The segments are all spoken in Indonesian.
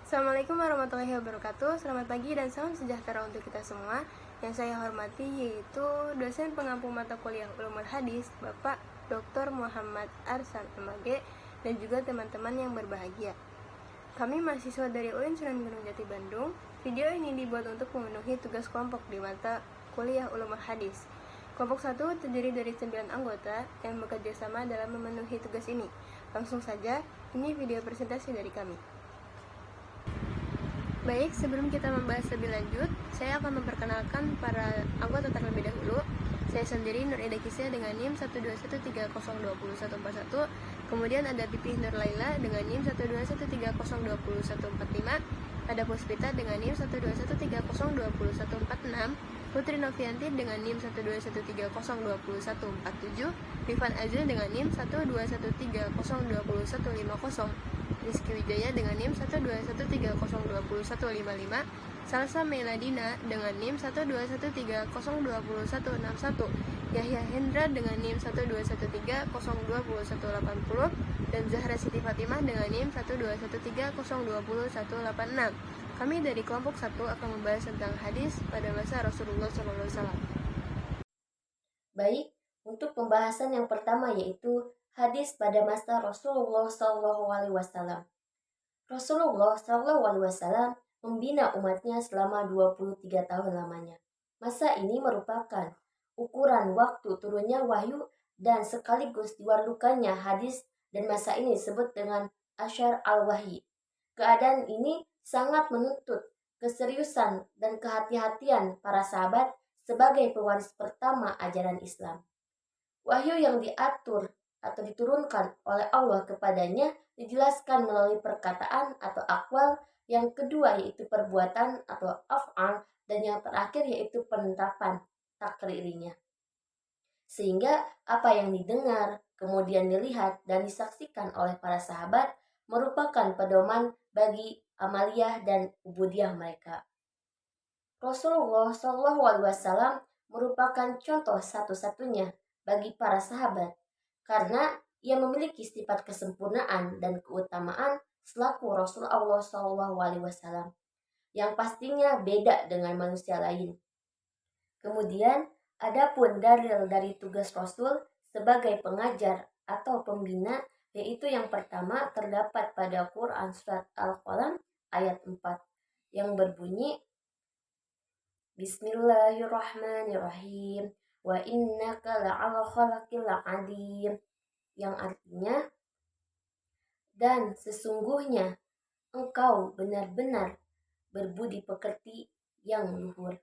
Assalamualaikum warahmatullahi wabarakatuh. Selamat pagi dan salam sejahtera untuk kita semua. Yang saya hormati yaitu dosen pengampu mata kuliah Ulumul Hadis, Bapak Dr. Muhammad Arsan MAG, dan juga teman-teman yang berbahagia. Kami mahasiswa dari UIN Sunan Gunung Jati Bandung. Video ini dibuat untuk memenuhi tugas kelompok di mata kuliah Ulumul Hadis. Kelompok 1 terdiri dari 9 anggota yang bekerja sama dalam memenuhi tugas ini. Langsung saja, ini video presentasi dari kami. Baik, sebelum kita membahas lebih lanjut, saya akan memperkenalkan para anggota terlebih dahulu. Saya sendiri Nur Eda Kisya dengan NIM 12130204141. Kemudian ada Pipih Nur Laila dengan NIM 12130202145. Ada Puspita dengan NIM 121302146. Putri Novianti dengan NIM 121302147. Rifan Azil dengan NIM 121302150. Rizky Wijaya dengan NIM 121302155, Salsa Meladina dengan NIM 121302161, Yahya Hendra dengan NIM 121302180, dan Zahra Siti Fatimah dengan NIM 121302186. Kami dari kelompok 1 akan membahas tentang hadis pada masa Rasulullah SAW. Baik, untuk pembahasan yang pertama yaitu hadis pada masa Rasulullah SAW. Rasulullah SAW membina umatnya selama 23 tahun lamanya. Masa ini merupakan ukuran waktu turunnya wahyu dan sekaligus diwarlukannya hadis, dan masa ini disebut dengan Asyar al-Wahyi. Keadaan ini sangat menuntut keseriusan dan kehati-hatian para sahabat sebagai pewaris pertama ajaran Islam. Wahyu yang diatur atau diturunkan oleh Allah kepadanya dijelaskan melalui perkataan atau akwal, yang kedua yaitu perbuatan atau af'al, dan yang terakhir yaitu penetapan takririnya. Sehingga apa yang didengar, kemudian dilihat dan disaksikan oleh para sahabat merupakan pedoman bagi amaliyah dan ubudiyah mereka. Rasulullah SAW merupakan contoh satu-satunya bagi para sahabat karena ia memiliki sifat kesempurnaan dan keutamaan selaku Rasul Allah SAW yang pastinya beda dengan manusia lain. Kemudian, adapun dalil dari tugas Rasul sebagai pengajar atau pembina, yaitu yang pertama terdapat pada Quran Surat Al-Qalam ayat 4 yang berbunyi, Bismillahirrahmanirrahim, wa innaka la'ala khalaqil adim, yang artinya, dan sesungguhnya engkau benar-benar berbudi pekerti yang luhur.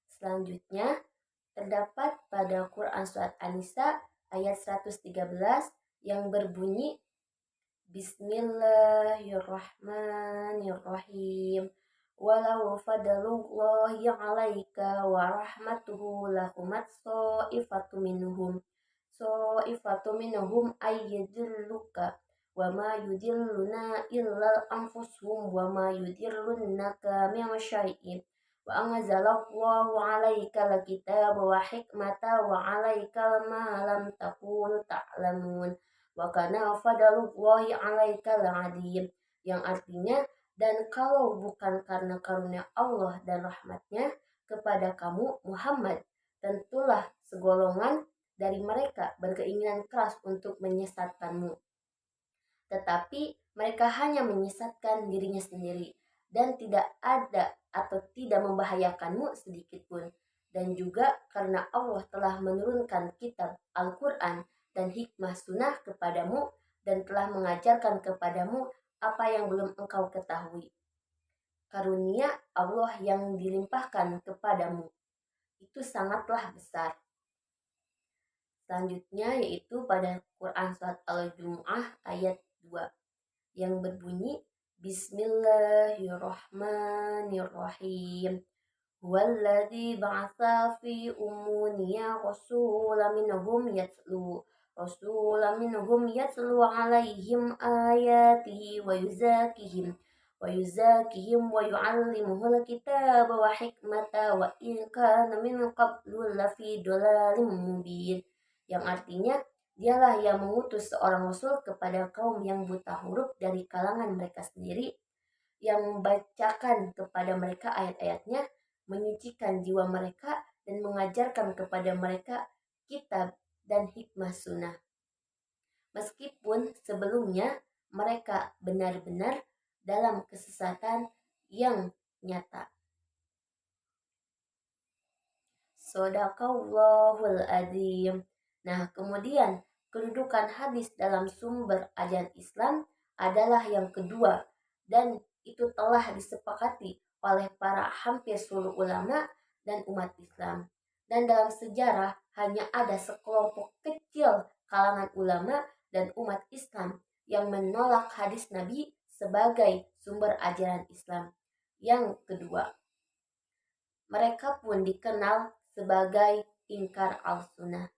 Selanjutnya terdapat pada Quran Surat An-Nisa ayat 113 yang berbunyi, Bismillahirrahmanirrahim, walau fadalullahi alaika wa rahmatuhu lahumat so'ifatu minhum ayyadilluka wa ma yudilluna illa anfusuhum wa ma yudillunaka min syai'in wa anzalallahu alaika alkitaba wa hikmata wa alaika ma lam takunu ta'lamun wa kana fadalullahi alaika al-adim, yang artinya, dan kalau bukan karena karunia Allah dan rahmatnya kepada kamu Muhammad, tentulah segolongan dari mereka berkeinginan keras untuk menyesatkanmu. Tetapi mereka hanya menyesatkan dirinya sendiri dan tidak ada atau tidak membahayakanmu sedikit pun. Dan juga karena Allah telah menurunkan kitab Al-Quran dan hikmah sunnah kepadamu dan telah mengajarkan kepadamu apa yang belum engkau ketahui. Karunia Allah yang dilimpahkan kepadamu itu sangatlah besar. Selanjutnya yaitu pada Quran Surat Al-Jumu'ah ayat 2 yang berbunyi, Bismillahirrahmanirrahim. Huwallazi ba'atsa fi ummuniya rasulan minhum yatlu alaihim ayatihi wa yuzakihim wa yu'allimuhul kitaba wa hikmata wa in kana min qablu lafi dhalalin mubin, yang artinya, dialah yang mengutus seorang rasul kepada kaum yang buta huruf dari kalangan mereka sendiri yang membacakan kepada mereka ayat-ayatnya, menyucikan jiwa mereka, dan mengajarkan kepada mereka kitab dan hikmah sunnah. Meskipun sebelumnya mereka benar-benar dalam kesesatan yang nyata. Shadaqallahul adzim. Nah, kemudian kedudukan hadis dalam sumber ajaran Islam adalah yang kedua, dan itu telah disepakati oleh para hampir seluruh ulama dan umat Islam. Dan dalam sejarah hanya ada sekelompok kecil kalangan ulama dan umat Islam yang menolak hadis Nabi sebagai sumber ajaran Islam. Yang kedua, mereka pun dikenal sebagai ingkar al-sunnah.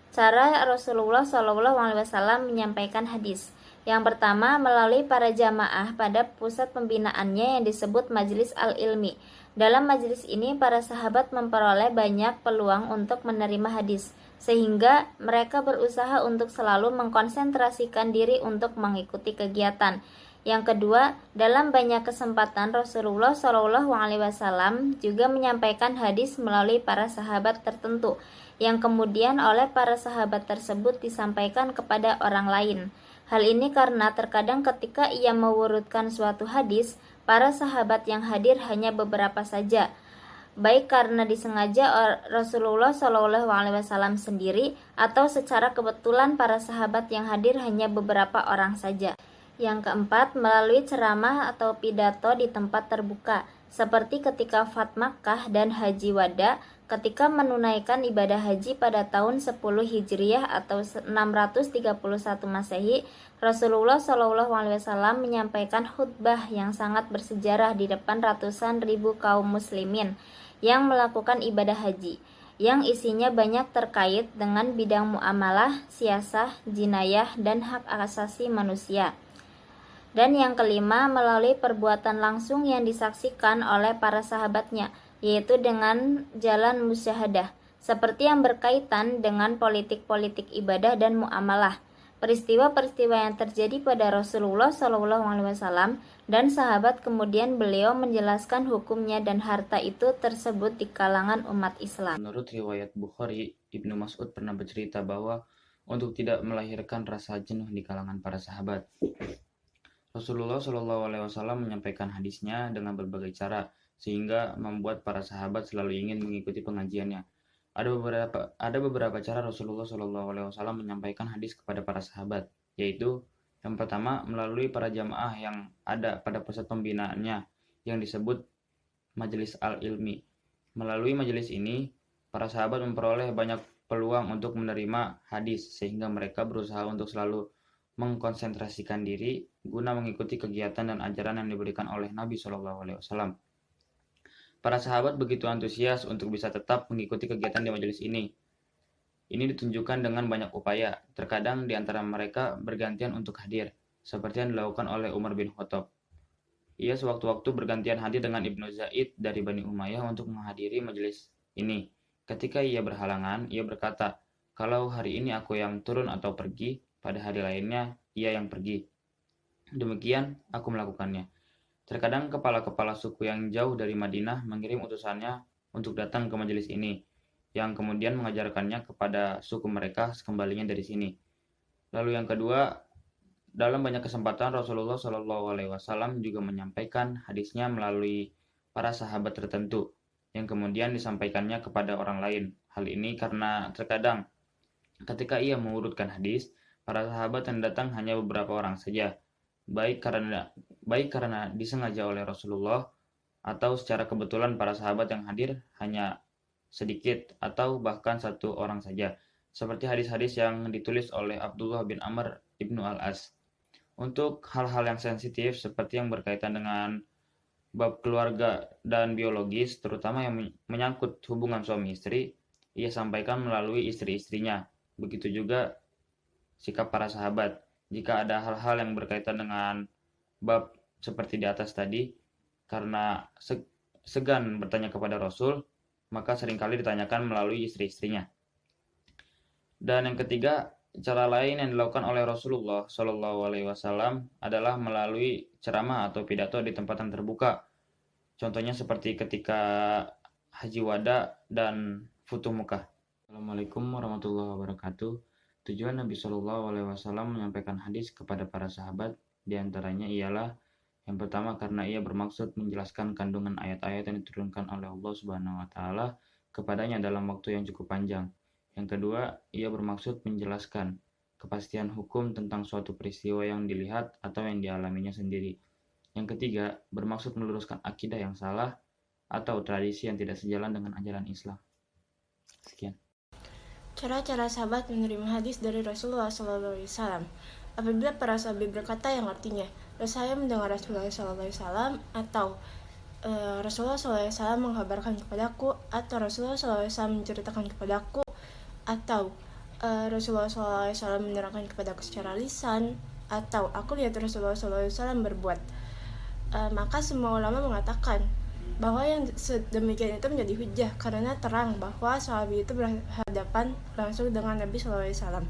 Cara Rasulullah SAW menyampaikan hadis. Yang pertama, melalui para jamaah pada pusat pembinaannya yang disebut Majelis Al-Ilmi. Dalam majelis ini, para sahabat memperoleh banyak peluang untuk menerima hadis, sehingga mereka berusaha untuk selalu mengkonsentrasikan diri untuk mengikuti kegiatan. Yang kedua, dalam banyak kesempatan Rasulullah SAW juga menyampaikan hadis melalui para sahabat tertentu, yang kemudian oleh para sahabat tersebut disampaikan kepada orang lain. Hal ini karena terkadang ketika ia mewurudkan suatu hadis, para sahabat yang hadir hanya beberapa saja, baik karena disengaja Rasulullah SAW sendiri atau secara kebetulan para sahabat yang hadir hanya beberapa orang saja. Yang keempat, melalui ceramah atau pidato di tempat terbuka, seperti ketika Fat Makkah dan Haji Wada, ketika menunaikan ibadah haji pada tahun 10 Hijriah atau 631 Masehi, Rasulullah SAW menyampaikan khutbah yang sangat bersejarah di depan ratusan ribu kaum muslimin yang melakukan ibadah haji, yang isinya banyak terkait dengan bidang muamalah, siasah, jinayah, dan hak asasi manusia. Dan yang kelima, melalui perbuatan langsung yang disaksikan oleh para sahabatnya, yaitu dengan jalan musyahadah, seperti yang berkaitan dengan politik-politik ibadah dan muamalah, peristiwa-peristiwa yang terjadi pada Rasulullah SAW dan sahabat, kemudian beliau menjelaskan hukumnya dan harta itu tersebut di kalangan umat Islam. Menurut riwayat Bukhari, Ibnu Mas'ud pernah bercerita bahwa untuk tidak melahirkan rasa jenuh di kalangan para sahabat, Rasulullah SAW menyampaikan hadisnya dengan berbagai cara, sehingga membuat para sahabat selalu ingin mengikuti pengajiannya. Ada beberapa cara Rasulullah SAW menyampaikan hadis kepada para sahabat, yaitu yang pertama melalui para jamaah yang ada pada pusat pembinaannya yang disebut Majelis Al-Ilmi. Melalui majelis ini, para sahabat memperoleh banyak peluang untuk menerima hadis, sehingga mereka berusaha untuk selalu mengkonsentrasikan diri guna mengikuti kegiatan dan ajaran yang diberikan oleh Nabi SAW. Para sahabat begitu antusias untuk bisa tetap mengikuti kegiatan di majelis ini. Ini ditunjukkan dengan banyak upaya, terkadang di antara mereka bergantian untuk hadir, seperti yang dilakukan oleh Umar bin Khattab. Ia sewaktu-waktu bergantian hadir dengan Ibnu Zaid dari Bani Umayyah untuk menghadiri majelis ini. Ketika ia berhalangan, ia berkata, "Kalau hari ini aku yang turun atau pergi, pada hari lainnya ia yang pergi. Demikian aku melakukannya." Terkadang kepala-kepala suku yang jauh dari Madinah mengirim utusannya untuk datang ke majelis ini, yang kemudian mengajarkannya kepada suku mereka sekembalinya dari sini. Lalu yang kedua, dalam banyak kesempatan Rasulullah SAW juga menyampaikan hadisnya melalui para sahabat tertentu, yang kemudian disampaikannya kepada orang lain. Hal ini karena terkadang ketika ia mengurutkan hadis, para sahabat yang datang hanya beberapa orang saja, baik karena disengaja oleh Rasulullah, atau secara kebetulan para sahabat yang hadir hanya sedikit atau bahkan satu orang saja, seperti hadis-hadis yang ditulis oleh Abdullah bin Amr ibnu Al-As. Untuk hal-hal yang sensitif seperti yang berkaitan dengan bab keluarga dan biologis, terutama yang menyangkut hubungan suami istri, ia sampaikan melalui istri-istrinya. Begitu juga sikap para sahabat. Jika ada hal-hal yang berkaitan dengan bab seperti di atas tadi, karena segan bertanya kepada Rasul, maka seringkali ditanyakan melalui istri-istrinya. Dan yang ketiga, Cara lain yang dilakukan oleh Rasulullah Shallallahu Alaihi Wasallam adalah melalui ceramah atau pidato di tempat yang terbuka. Contohnya seperti ketika Haji Wada dan Futuh Mekah. Assalamualaikum warahmatullahi wabarakatuh. Tujuan Nabi Shallallahu Alaihi Wasallam menyampaikan hadis kepada para sahabat diantaranya ialah yang pertama karena ia bermaksud menjelaskan kandungan ayat-ayat yang diturunkan oleh Allah Subhanahu Wa Taala kepadanya dalam waktu yang cukup panjang. Yang kedua, ia bermaksud menjelaskan kepastian hukum tentang suatu peristiwa yang dilihat atau yang dialaminya sendiri. Yang ketiga, bermaksud meluruskan akidah yang salah atau tradisi yang tidak sejalan dengan ajaran Islam. Sekian. Cara-cara sahabat menerima hadis dari Rasulullah SAW. Apabila para sahabat berkata yang artinya, saya mendengar Rasulullah SAW, atau Rasulullah SAW mengkabarkan kepadaku, atau Rasulullah SAW menceritakan kepadaku, atau Rasulullah SAW menerangkan kepadaku secara lisan, atau aku lihat Rasulullah SAW berbuat. Maka semua ulama mengatakan bahwa yang sedemikian itu menjadi hujah karena terang bahwa sahabat itu berhadapan langsung dengan Nabi SAW.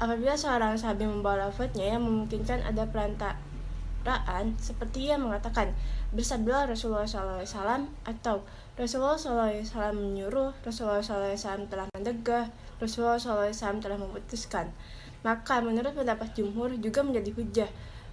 Apabila seorang sahabat membawa lafadznya yang memungkinkan ada perantaraan, seperti ia mengatakan bersabdalah Rasulullah SAW, atau Rasulullah SAW menyuruh, Rasulullah SAW telah mendegah, Rasulullah SAW telah memutuskan, maka menurut pendapat jumhur juga menjadi hujah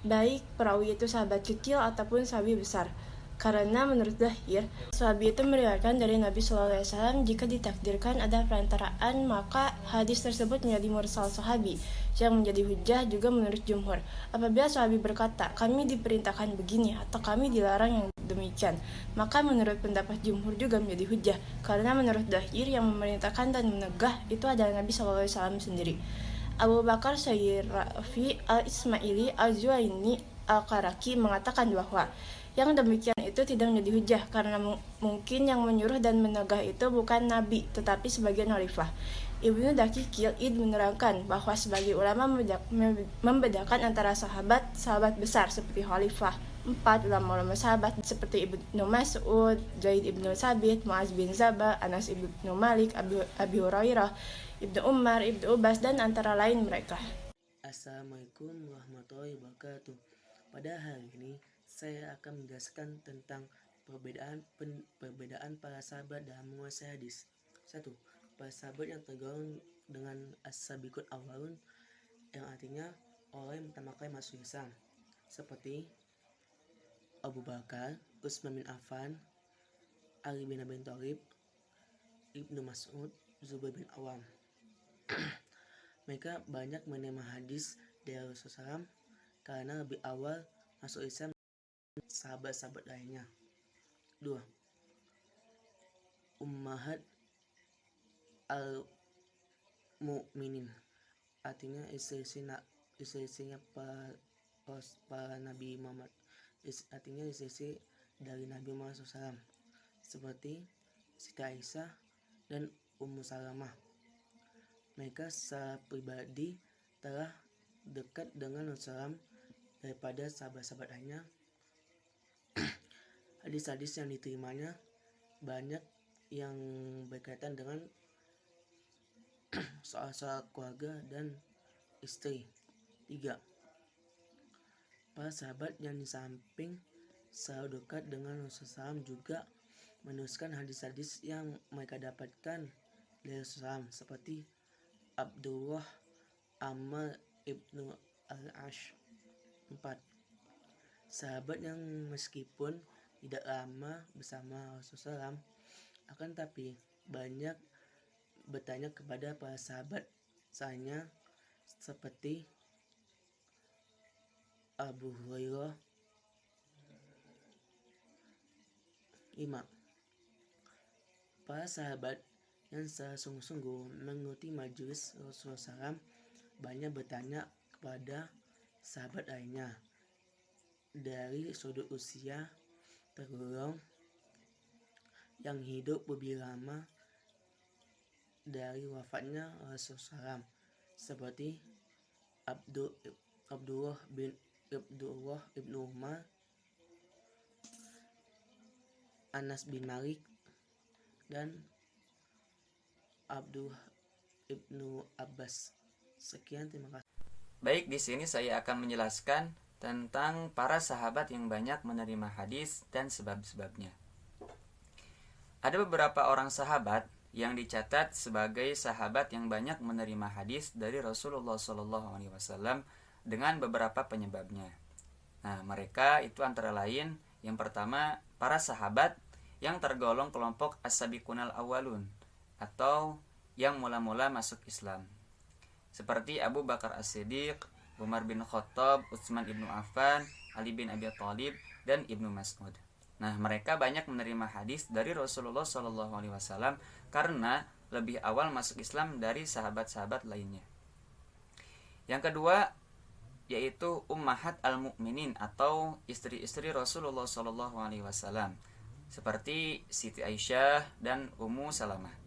baik perawi itu sahabat kecil ataupun sahabat besar. Karena menurut zahir, sahabat itu meriwayatkan dari Nabi SAW, jika ditakdirkan ada perantaraan, maka hadis tersebut menjadi mursal sahabi, yang menjadi hujah juga menurut jumhur. Apabila sahabi berkata, kami diperintahkan begini, atau kami dilarang yang demikian, maka menurut pendapat jumhur juga menjadi hujah, karena menurut zahir yang memerintahkan dan menegah itu adalah Nabi SAW sendiri. Abu Bakar Sayyid Rafi al-Ismaili al-Zuaini al-Qaraki mengatakan bahwa yang demikian itu tidak menjadi hujah karena mungkin yang menyuruh dan menegah itu bukan Nabi tetapi sebagian khalifah. Ibnu Daqiqil Id menerangkan bahwa sebagai ulama membedakan antara sahabat besar seperti khalifah, 4 ulama sahabat seperti Ibnu Mas'ud, Zaid ibnu Sabit, Muaz bin Zaba, Anas ibnu Malik, Abi Hurairah, Ibnu Umar, Ibnu Ubas, dan antara lain mereka. Assalamualaikum warahmatullahi wabarakatuh. Pada hari ini saya akan menjelaskan tentang perbedaan para sahabat dalam menguasai hadis. 1. Para sahabat yang tergolong dengan as-sabiqun awwalun, yang artinya orang yang pertama kali masuk Islam, seperti Abu Bakar, Utsman bin Affan, Ali bin Abi Thalib, Ibnu Mas'ud, Zubair bin Awam. Mereka banyak menerima hadis dari Rasulullah SAW karena lebih awal masuk Islam sahabat-sahabat lainnya. 2. Ummahat al-mu'minin, artinya istri-istrinya para Nabi Muhammad, artinya istri dari Nabi Muhammad SAW, seperti Siti Aisyah dan Ummu Salamah. Mereka secara pribadi telah dekat dengan Rasulullah daripada sahabat-sahabat lainnya. Hadis-hadis yang diterimanya banyak yang berkaitan dengan soal-soal keluarga dan istri. 3. Para sahabat yang di samping selalu dekat dengan Rasulullah juga meneruskan hadis-hadis yang mereka dapatkan dari Rasulullah, seperti Abdullah Ammar ibnu al-Ash. 4. Sahabat yang meskipun tidak lama bersama Rasulullah akan tapi banyak bertanya kepada para sahabat lainnya, seperti Abu Hurairah. 5. Para sahabat yang secara sungguh-sungguh mengikuti majelis Rasulullah SAW banyak bertanya kepada sahabat lainnya dari sudut usia tergolong yang hidup lebih lama dari wafatnya Rasulullah SAW, seperti Abdullah ibnu Umar, Anas bin Malik, dan Abdullah ibnu Abbas, Sekian, terima kasih. Baik, di sini saya akan menjelaskan tentang para sahabat yang banyak menerima hadis dan sebab-sebabnya. Ada beberapa orang sahabat yang dicatat sebagai sahabat yang banyak menerima hadis dari Rasulullah SAW dengan beberapa penyebabnya. Nah, mereka itu antara lain, yang pertama, para sahabat yang tergolong kelompok as-sabiqunal awwalun atau yang mula-mula masuk Islam, seperti Abu Bakar As-Siddiq, Umar bin Khattab, Utsman ibnu Affan, Ali bin Abi Thalib, dan Ibnu Mas'ud. Nah, mereka banyak menerima hadis dari Rasulullah SAW karena lebih awal masuk Islam dari sahabat-sahabat lainnya. Yang kedua yaitu Ummahat al-Mu'minin atau istri-istri Rasulullah SAW, seperti Siti Aisyah dan Ummu Salamah.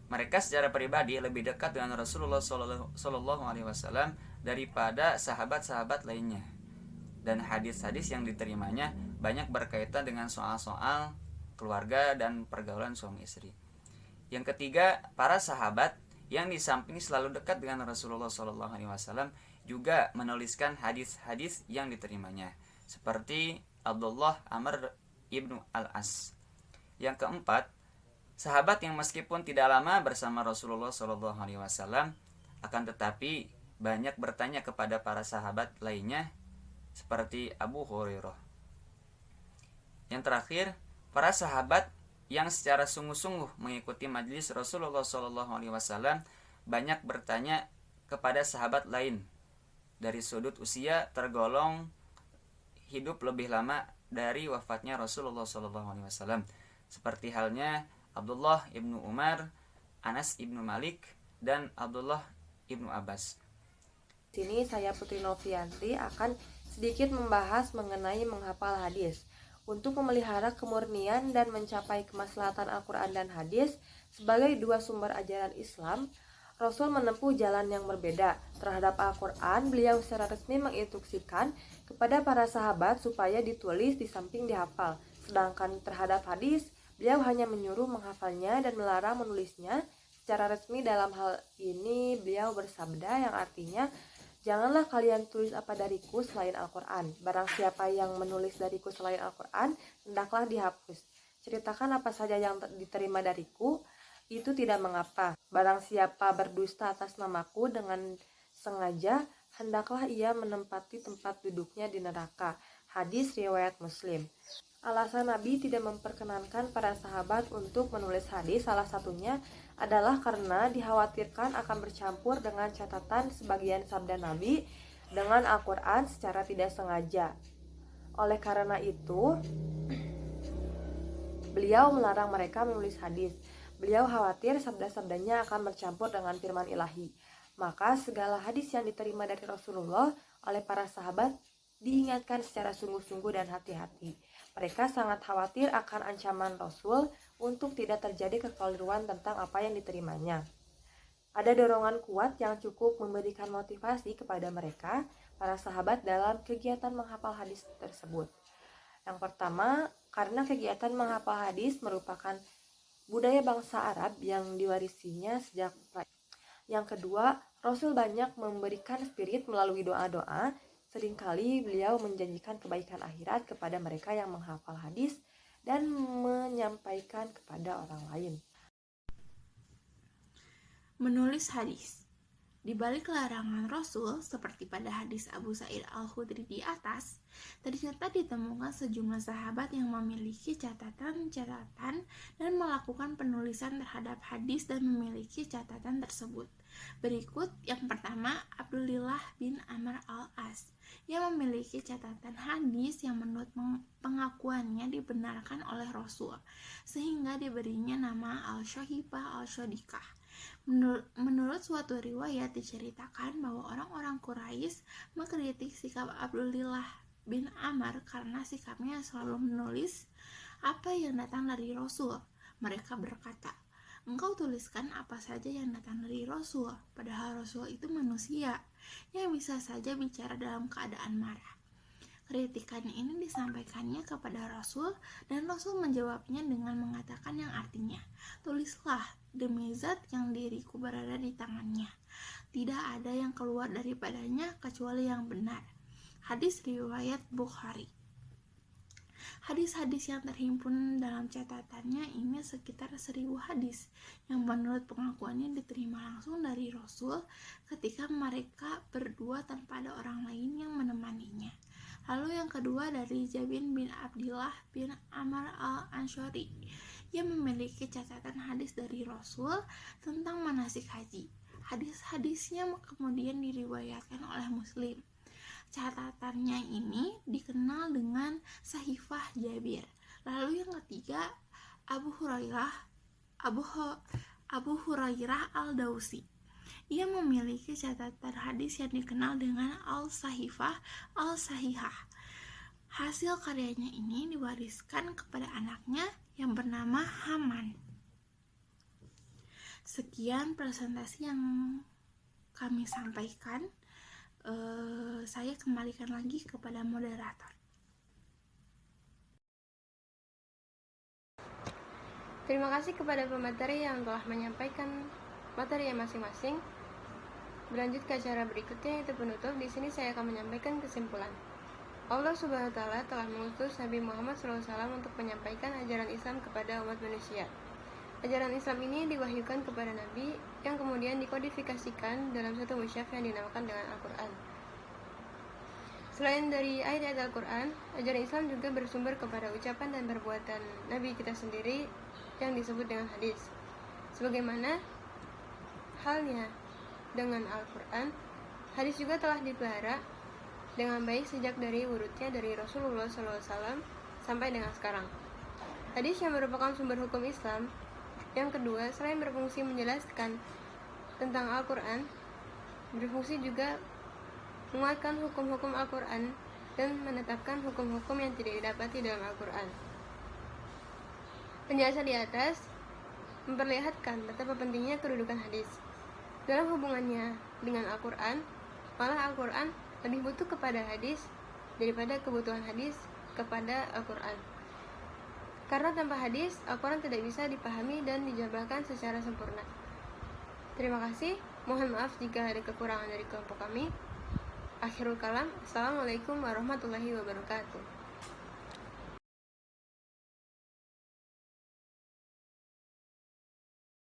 Mereka secara pribadi lebih dekat dengan Rasulullah SAW daripada sahabat-sahabat lainnya. Dan hadis-hadis yang diterimanya banyak berkaitan dengan soal-soal keluarga dan pergaulan suami istri. Yang ketiga, para sahabat yang di samping selalu dekat dengan Rasulullah SAW juga menuliskan hadis-hadis yang diterimanya, seperti Abdullah Amr ibnu Al-As. Yang keempat, sahabat yang meskipun tidak lama bersama Rasulullah SAW akan tetapi banyak bertanya kepada para sahabat lainnya, seperti Abu Hurairah. Yang terakhir, para sahabat yang secara sungguh-sungguh mengikuti majelis Rasulullah SAW banyak bertanya kepada sahabat lain dari sudut usia tergolong hidup lebih lama dari wafatnya Rasulullah SAW, seperti halnya Abdullah ibnu Umar, Anas ibnu Malik, dan Abdullah ibnu Abbas. Di sini saya Putri Novianti akan sedikit membahas mengenai menghafal hadis. Untuk memelihara kemurnian dan mencapai kemaslahatan Al-Quran dan hadis sebagai dua sumber ajaran Islam, Rasul menempuh jalan yang berbeda. Terhadap Al-Quran, beliau secara resmi menginstruksikan kepada para sahabat supaya ditulis di samping dihafal. Sedangkan terhadap hadis, beliau hanya menyuruh menghafalnya dan melarang menulisnya. Secara resmi dalam hal ini, beliau bersabda yang artinya, "Janganlah kalian tulis apa dariku selain Al-Quran. Barang siapa yang menulis dariku selain Al-Quran, hendaklah dihapus. Ceritakan apa saja yang diterima dariku, itu tidak mengapa. Barang siapa berdusta atas namaku dengan sengaja, hendaklah ia menempati tempat duduknya di neraka." Hadis riwayat Muslim. Alasan Nabi tidak memperkenankan para sahabat untuk menulis hadis salah satunya adalah karena dikhawatirkan akan bercampur dengan catatan sebagian sabda Nabi dengan Al-Quran secara tidak sengaja. Oleh karena itu, beliau melarang mereka menulis hadis. Beliau khawatir sabda-sabdanya akan bercampur dengan firman ilahi. Maka segala hadis yang diterima dari Rasulullah oleh para sahabat diingatkan secara sungguh-sungguh dan hati-hati. Mereka sangat khawatir akan ancaman Rasul untuk tidak terjadi kekeliruan tentang apa yang diterimanya. Ada dorongan kuat yang cukup memberikan motivasi kepada mereka, para sahabat, dalam kegiatan menghafal hadis tersebut. Yang pertama, karena kegiatan menghafal hadis merupakan budaya bangsa Arab yang diwarisinya sejak praja. Yang kedua, Rasul banyak memberikan spirit melalui doa-doa. Seringkali beliau menjanjikan kebaikan akhirat kepada mereka yang menghafal hadis dan menyampaikan kepada orang lain. Menulis hadis. Di balik larangan Rasul, seperti pada hadis Abu Sa'id Al-Khudri di atas, ternyata ditemukan sejumlah sahabat yang memiliki catatan-catatan dan melakukan penulisan terhadap hadis dan memiliki catatan tersebut. Berikut yang pertama, Abdullah bin Amr Al-As yang memiliki catatan hadis yang menurut pengakuannya dibenarkan oleh Rasul, sehingga diberinya nama Al-Syahibah Al-Syadikah. Menurut suatu riwayat diceritakan bahwa orang-orang Quraisy mengkritik sikap Abdullah bin Amr karena sikapnya selalu menulis apa yang datang dari Rasul. Mereka berkata, "Engkau tuliskan apa saja yang datang dari Rasul, padahal Rasul itu manusia yang bisa saja bicara dalam keadaan marah." Kritikan ini disampaikannya kepada Rasul, dan Rasul menjawabnya dengan mengatakan yang artinya, tulislah demi zat yang diriku berada di tangannya, tidak ada yang keluar daripadanya kecuali yang benar. Hadis riwayat Bukhari. Hadis-hadis yang terhimpun dalam catatannya ini sekitar 1000 hadis yang menurut pengakuannya diterima langsung dari Rasul ketika mereka berdua tanpa ada orang lain yang menemaninya. Lalu yang kedua dari Jabir bin Abdillah bin Amr al-Ansyari yang memiliki catatan hadis dari Rasul tentang manasik haji. Hadis-hadisnya kemudian diriwayatkan oleh Muslim. Catatannya ini dikenal dengan Sahifah Jabir. Lalu yang ketiga Abu Hurairah al-Dausi. Ia memiliki catatan hadis yang dikenal dengan Al-Sahifah Al-Sahihah. Hasil karyanya ini diwariskan kepada anaknya yang bernama Haman. Sekian presentasi yang kami sampaikan. Saya kembalikan lagi kepada moderator. Terima kasih kepada pemateri yang telah menyampaikan materi masing-masing. Berlanjut ke acara berikutnya, yaitu penutup. Di sini saya akan menyampaikan kesimpulan. Allah Subhanahu wa Ta'ala telah mengutus Nabi Muhammad SAW untuk menyampaikan ajaran Islam kepada umat manusia. Ajaran Islam ini diwahyukan kepada Nabi yang kemudian dikodifikasikan dalam satu mushaf yang dinamakan dengan Al-Quran. Selain dari ayat-ayat Al-Quran, ajaran Islam juga bersumber kepada ucapan dan perbuatan Nabi kita sendiri yang disebut dengan hadis. Sebagaimana halnya dengan Al-Quran, hadis juga telah dipelihara dengan baik sejak dari urutnya dari Rasulullah SAW sampai dengan sekarang. Hadis yang merupakan sumber hukum Islam. Yang kedua, selain berfungsi menjelaskan tentang Al-Quran, berfungsi juga menguatkan hukum-hukum Al-Quran dan menetapkan hukum-hukum yang tidak didapati dalam Al-Quran. Penjelasan di atas memperlihatkan betapa pentingnya kedudukan hadis. Dalam hubungannya dengan Al-Quran, malah Al-Quran lebih butuh kepada hadis daripada kebutuhan hadis kepada Al-Quran. Karena tanpa hadis, Al-Quran tidak bisa dipahami dan dijabarkan secara sempurna. Terima kasih. Mohon maaf jika ada kekurangan dari kelompok kami. Akhirul kalam. Assalamualaikum warahmatullahi wabarakatuh.